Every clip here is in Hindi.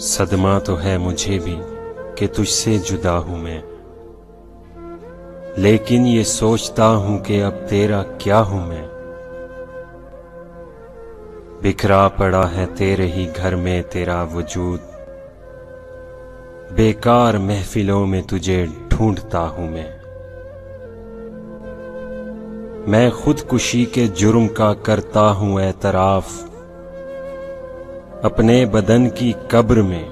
सदमा तो है मुझे भी कि तुझसे जुदा हूं मैं, लेकिन ये सोचता हूं कि अब तेरा क्या हूं मैं। बिखरा पड़ा है तेरे ही घर में तेरा वजूद, बेकार महफिलों में तुझे ढूंढता हूं मैं खुदकुशी के जुर्म का करता हूं एतराफ, अपने बदन की कब्र में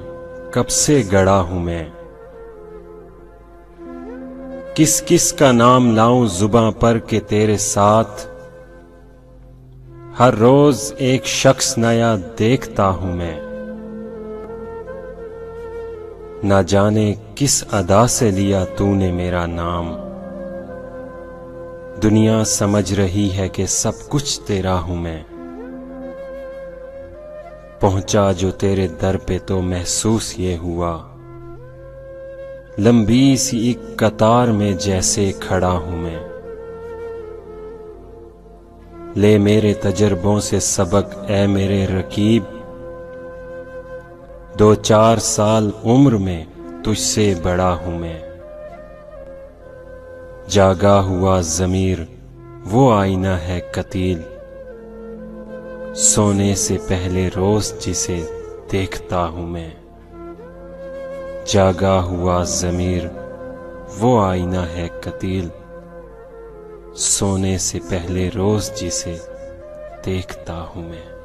कब से गड़ा हूं मैं। किस किस का नाम लाऊं जुबां पर के तेरे साथ, हर रोज एक शख्स नया देखता हूं मैं। ना जाने किस अदा से लिया तूने मेरा नाम, दुनिया समझ रही है कि सब कुछ तेरा हूं मैं। पहुंचा जो तेरे दर पे तो महसूस ये हुआ, लंबी सी एक कतार में जैसे खड़ा हूं मैं। ले मेरे तजर्बों से सबक ए मेरे रकीब, 2-4 साल उम्र में तुझसे बड़ा हूं मैं। जागा हुआ ज़मीर वो आईना है कतील, सोने से पहले रोज जिसे देखता हूं मैं। जागा हुआ ज़मीर वो आईना है कतील, सोने से पहले रोज जिसे देखता हूं मैं।